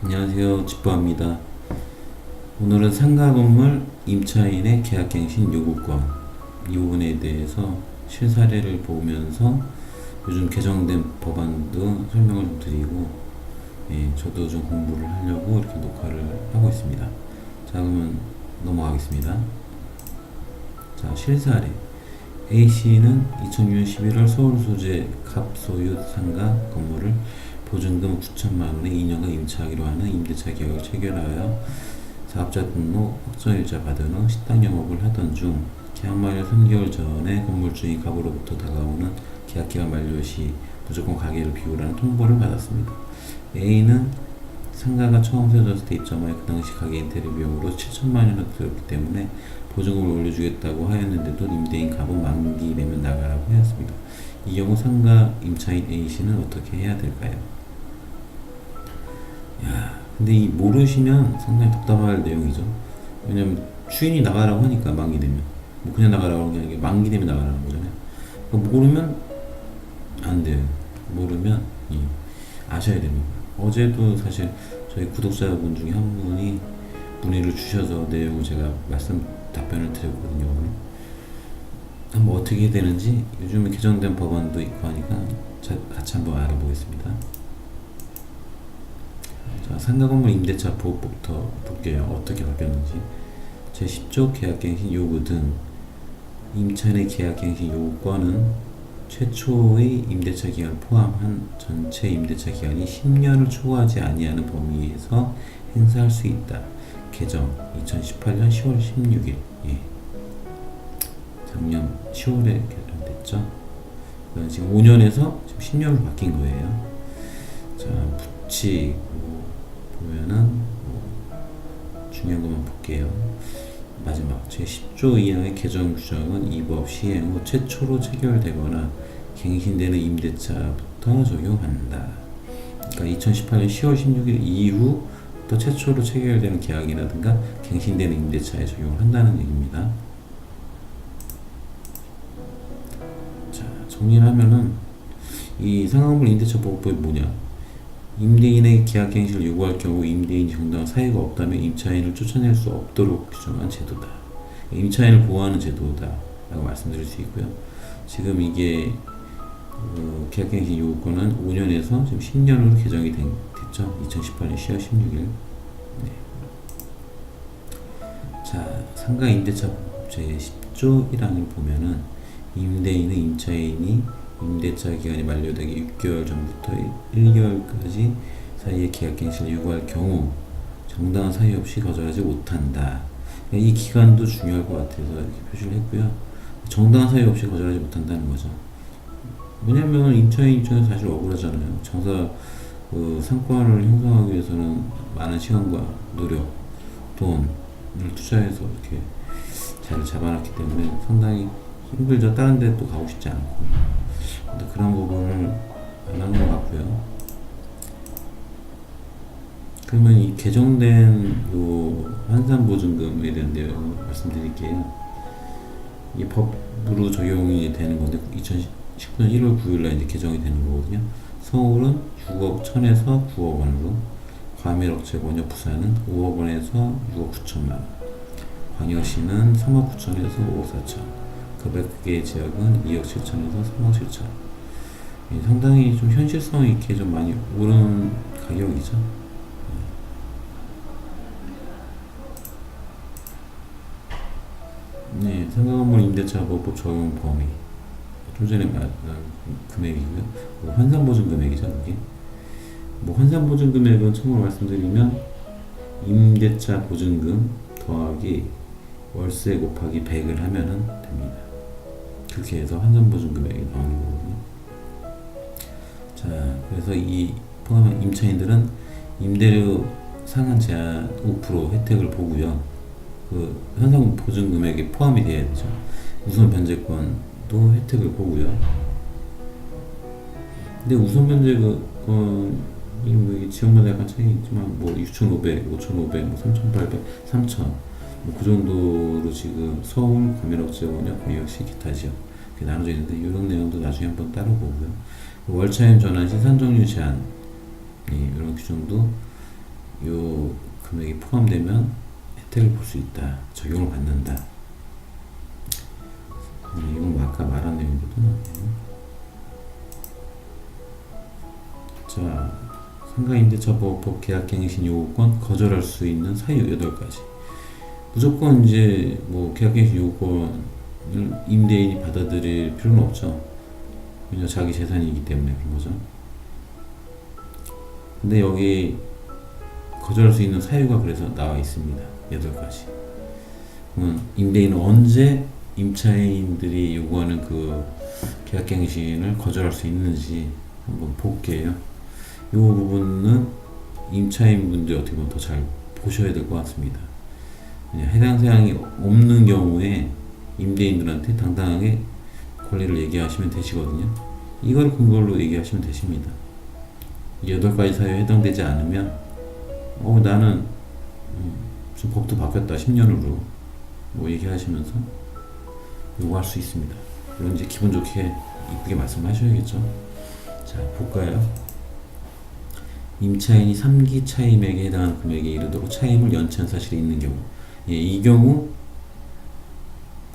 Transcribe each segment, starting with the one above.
안녕하세요, 집보합니다. 오늘은 상가 건물 임차인의 계약갱신 요구권 이 부분에 대해서 실사례를 보면서 요즘 개정된 법안도 설명을 좀 드리고, 저도 좀 공부를 하려고 이렇게 녹화를 하고 있습니다. 자, 그러면 넘어가겠습니다. 자, 실사례. A씨는 2006년 11월 서울 소재 갑소유 상가 건물을 보증금 9천만원에 2년간 임차하기로 하는 임대차 계약을 체결하여 사업자 등록 확정일자 받은 후 식당 영업을 하던 중 계약 만료 3개월 전에 건물주인 갑으로부터 다가오는 계약기간 만료 시 무조건 가게를 비우라는 통보를 받았습니다. A는 상가가 처음 세워졌을 때 입점하여 그 당시 가게 인테리어 비용으로 7천만원을 들었기 때문에 보증금을 올려주겠다고 하였는데도 임대인 갑은 만기 되면 나가라고 하였습니다. 이 경우 상가 임차인 A씨는 어떻게 해야 될까요? 근데 이 모르시면 상당히 답답할 내용이죠. 왜냐면 주인이 나가라고 하니까 만기 되면 뭐 그냥 나가라고 하는 게 아니라 만기 되면 나가라는 거잖아요. 그러니까 모르면 안 돼요. 모르면 아셔야 됩니다. 어제도 사실 저희 구독자분 중에 한 분이 문의를 주셔서 내용을 제가 답변을 드렸거든요. 한번 어떻게 해야 되는지 요즘에 개정된 법안도 있고 하니까 같이 한번 알아보겠습니다. 자, 상가건물 임대차 보호법부터 볼게요. 어떻게 바뀌었는지. 제10조 계약갱신 요구 등 임차인의 계약갱신 요구권은 최초의 임대차 기간을 포함한 전체 임대차 기간이 10년을 초과하지 아니하는 범위에서 행사할 수 있다. 개정 2018년 10월 16일. 작년 10월에 개정됐죠. 지금 5년에서 지금 10년으로 바뀐 거예요. 자, 붙이고 보면은 중요한 것만 볼게요. 마지막 제10조 이하의 개정 규정은 이 법 시행 후 최초로 체결되거나 갱신되는 임대차부터 적용한다. 그러니까 2018년 10월 16일 이후 또 최초로 체결되는 계약이라든가 갱신되는 임대차에 적용을 한다는 얘기입니다. 자, 정리를 하면은 이 상가건물 임대차 보호법이 뭐냐? 임대인의 계약갱신을 요구할 경우 임대인이 정당한 사유가 없다면 임차인을 쫓아낼 수 없도록 규정한 제도다. 임차인을 보호하는 제도다 라고 말씀드릴 수 있고요. 지금 이게 계약갱신 요구권은 5년에서 지금 10년으로 개정이 됐죠. 2018년 10월 16일. 자, 상가 임대차 제10조 1항을 보면은 임대인은 임차인이 임대차 기간이 만료되기 6개월 전부터 1개월까지 사이에 계약갱신을 요구할 경우 정당한 사유 없이 거절하지 못한다. 이 기간도 중요할 것 같아서 이렇게 표시를 했고요. 정당한 사유 없이 거절하지 못한다는 거죠. 왜냐면 임차인 입장에서 사실 억울하잖아요. 장사 상권을 형성하기 위해서는 많은 시간과 노력, 돈을 투자해서 이렇게 자리를 잡아놨기 때문에 상당히 힘들죠. 다른 데 또 가고 싶지 않고. 근데 그런 부분을 안 하는 것 같고요. 그러면 이 개정된 요 환산보증금에 대한 내용을 말씀드릴게요. 이 법으로 적용이 되는 건데 2019년 1월 9일날 이제 개정이 되는 거거든요. 서울은 6억 1천에서 9억 원으로, 과밀억제권역 부산은 5억 원에서 6억 9천만 원, 광역시는 3억 9천에서 5억 4천, 급액계 지역은 2억 7천에서 3억 7천. 상당히 좀 현실성 있게 좀 많이 오른 가격이죠. 네, 상가건물 임대차 보호법 적용 범위. 좀 전에 말한 금액이고요. 환산보증 금액이죠, 이게. 환산보증 금액은 참고로 말씀드리면 임대차 보증금 더하기 월세 곱하기 100을 하면은 됩니다. 그렇게 해서 환산보증 금액이 나오는 거거든요. 자, 그래서 이 포함한 임차인들은 임대료 상한 제한 5% 혜택을 보고요. 그 환산보증 금액에 포함이 돼야 되죠. 우선 변제권도 혜택을 보고요. 근데 우선 변제권 이 지역마다 약간 차이 있지만 6,500, 5,500, 3,800, 3,000 그 정도로 지금 서울, 과밀억제권역, 광역시, 기타 지역 이렇게 나눠져 있는데 이런 내용도 나중에 한번 따로 보고요. 월차임 전환 시 산정률 제한, 이런 규정도 요 금액이 포함되면 혜택을 볼 수 있다, 적용을 받는다. 이건 뭐 아까 말한 내용이거든. 자, 상가임대차법 계약갱신 요구권 거절할 수 있는 사유 8가지. 무조건 이제 뭐 계약갱신 요구권을 임대인이 받아들일 필요는 없죠. 왜냐 자기 재산이기 때문에 그런 거죠. 근데 여기 거절할 수 있는 사유가 그래서 나와 있습니다. 8가지. 그러면 임대인은 언제 임차인들이 요구하는 그 계약갱신을 거절할 수 있는지 한번 볼게요. 이 부분은 임차인분들이 어떻게 보면 더 잘 보셔야 될 것 같습니다. 해당 사항이 없는 경우에 임대인들한테 당당하게 권리를 얘기하시면 되시거든요. 이걸 근거로 얘기하시면 되십니다. 8가지 사유에 해당되지 않으면 나는 좀 법도 바뀌었다 10년으로 뭐 얘기하시면서 요구할 수 있습니다. 물론 이제 기분 좋게 이쁘게 말씀하셔야겠죠. 자, 볼까요? 임차인이 3기 차임액에 해당하는 금액에 이르도록 차임을 연체한 사실이 있는 경우, 이 경우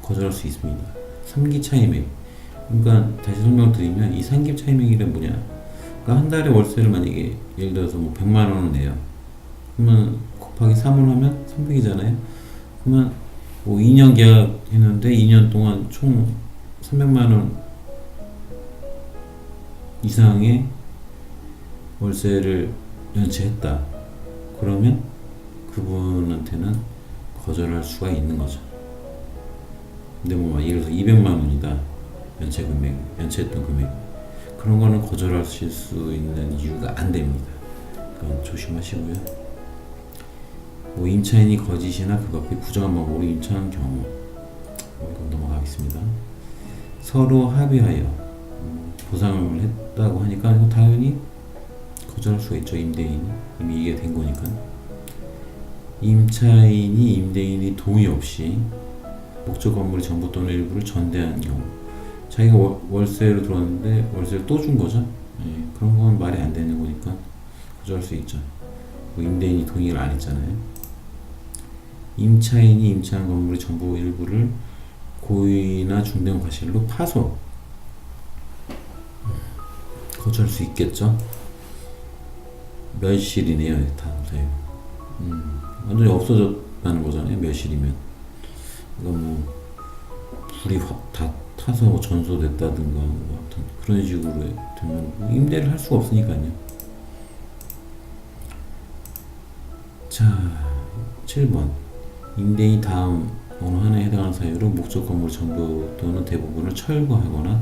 거절할 수 있습니다. 3기 차임액, 그러니까 다시 설명을 드리면 이 3기 차임액이란 뭐냐, 그러니까 한 달에 월세를 만약에 예를 들어서 뭐 100만 원을 내요. 그러면 곱하기 3을 하면 300이잖아요. 그러면 뭐 2년 계약했는데 2년 동안 총 300만 원 이상의 월세를 연체했다. 그러면 그분한테는 거절할 수가 있는 거죠. 근데 뭐 예를 들어서 200만 원이다. 연체했던 금액. 그런 거는 거절하실 수 있는 이유가 안 됩니다. 그건 조심하시고요. 뭐 임차인이 거짓이나 그 밖의 부정한 방법으로 임차한 경우, 이건 넘어가겠습니다. 서로 합의하여 보상을 했다고 하니까 당연히 거절할 수가 있죠. 임대인이 이미 이게 된 거니까. 임차인이 임대인이 동의 없이 목적 건물의 전부 또는 일부를 전대한 경우, 자기가 월세로 들어왔는데 월세를 또 준 거죠. 그런 건 말이 안 되는 거니까 거절할 수 있죠. 뭐 임대인이 동의를 안 했잖아요. 임차인이 임차한 건물의 전부 일부를 고의나 중대한 과실로 파손, 거절할 수 있겠죠. 멸실이네요. 다음 사유. 완전히 없어졌다는 거잖아요. 멸실이면. 그러니까 뭐 불이 다 타서 전소됐다든가 뭐 하여튼 그런 식으로 되면 뭐 임대를 할 수가 없으니까요. 자, 7번. 임대인이 다음 어느 하나에 해당하는 사유로 목적 건물 전부 또는 대부분을 철거하거나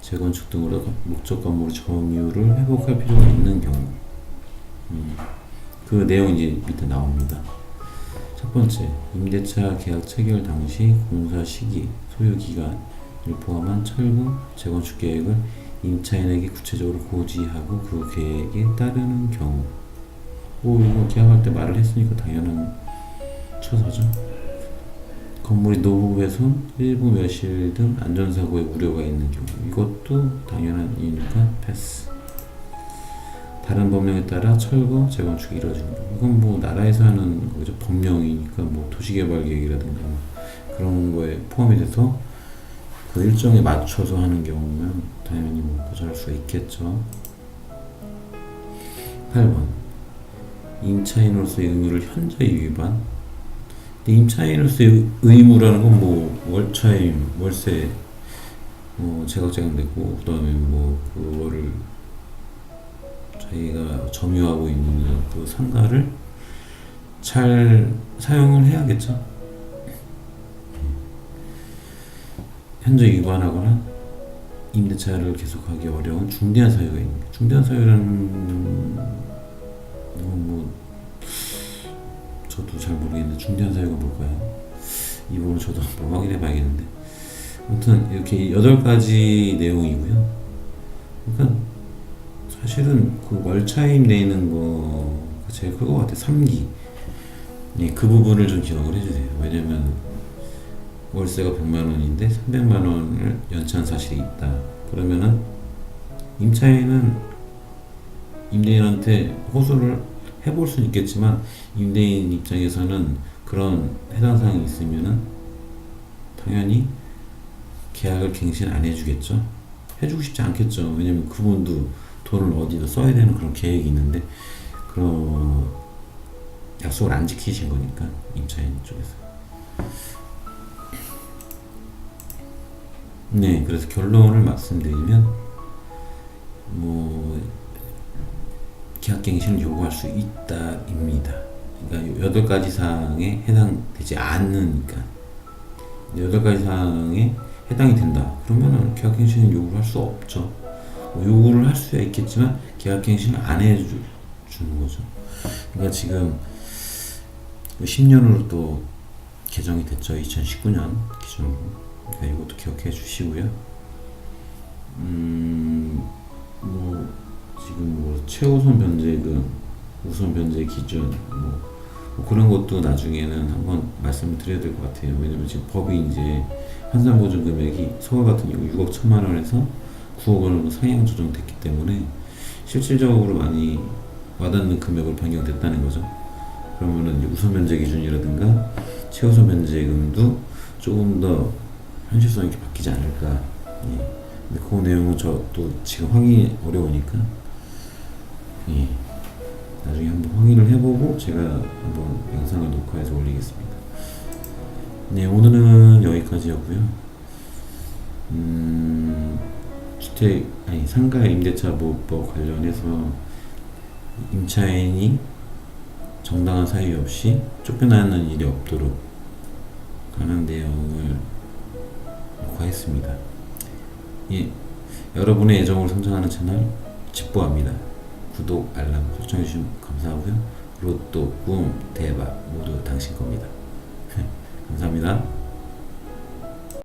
재건축 등으로 목적 건물의 점유를 회복할 필요가 있는 경우, 그 내용이 이제 밑에 나옵니다. 첫 번째, 임대차 계약 체결 당시 공사 시기, 소요 기간을 포함한 철거, 재건축 계획을 임차인에게 구체적으로 고지하고 그 계획에 따르는 경우. 이거 계약할 때 말을 했으니까 당연한 처사죠. 건물이 노후 훼손, 일부 매실 등 안전사고의 우려가 있는 경우, 이것도 당연한 이유니까 패스. 다른 법령에 따라 철거, 재건축이 이루어지는 경우, 이건 뭐 나라에서 하는 거죠. 법령이니까 뭐 도시개발계획이라든가 그런 거에 포함이 돼서 그 일정에 맞춰서 하는 경우면 당연히 뭐 거절할 수가 있겠죠. 8번. 임차인으로서의 의무를 현저히 위반. 임차인으로서의 의무라는 건 뭐 월차임, 월세, 제각제각되고, 그 다음에 뭐 그거를 자기가 점유하고 있는 그 상가를 잘 사용을 해야겠죠. 현저히 위반하거나 임대차를 계속하기 어려운 중대한 사유가 있는 거예요. 중대한 사유라는 뭐 저도 잘 모르겠는데 중대한 사유가 뭘까요? 이 부분 저도 한번 확인해 봐야겠는데, 아무튼 이렇게 8가지 내용이고요. 그러니까 사실은 그 월차임 내는 거 제일 클 것 같아요. 3기. 그 부분을 좀 기억을 해주세요. 왜냐면 월세가 100만 원인데 300만 원을 연체한 사실이 있다. 그러면은 임차인은 임대인한테 호소를 해볼 수는 있겠지만 임대인 입장에서는 그런 해당 사항이 있으면은 당연히 계약을 갱신 안 해주겠죠. 해주고 싶지 않겠죠. 왜냐면 그분도 돈을 어디다 써야 되는 그런 계획이 있는데 그런 약속을 안 지키신 거니까 임차인 쪽에서. 네, 그래서 결론을 말씀드리면 뭐 계약갱신을 요구할 수 있다입니다. 그러니까 8가지 사항에 해당되지 않으니까 8가지 사항에 해당이 된다. 그러면은 계약갱신을 요구를 할 수 없죠. 뭐 요구를 할 수야 있겠지만 계약갱신을 안 해주는 거죠. 그러니까 지금 10년으로 또 개정이 됐죠. 2019년 기준으로. 그러니까 이것도 기억해 주시고요. 뭐 지금 뭐 최우선 변제금, 우선 변제 기준 뭐 그런 것도 나중에는 한번 말씀을 드려야 될 것 같아요. 왜냐면 지금 법이 이제 환산보증 금액이 서울 같은 경우 6억 1천만 원에서 9억 원으로 상향 조정됐기 때문에 실질적으로 많이 와닿는 금액으로 변경됐다는 거죠. 그러면은 이제 우선 변제 기준이라든가 최우선 변제금도 조금 더 현실성 있게 바뀌지 않을까. 예. 근데 그 내용은 저도 지금 확인이 어려우니까 예. 나중에 한번 확인을 해보고 제가 한번 영상을 녹화해서 올리겠습니다. 네, 오늘은 여기까지였고요. 상가 임대차 보호법 관련해서 임차인이 정당한 사유 없이 쫓겨나는 일이 없도록 관한 내용을 녹화했습니다. 예, 여러분의 애정을 성장하는 채널 집보합니다. 구독, 알람 설정해주시면 감사하고요. 로또, 꿈, 대박 모두 당신 겁니다. 감사합니다.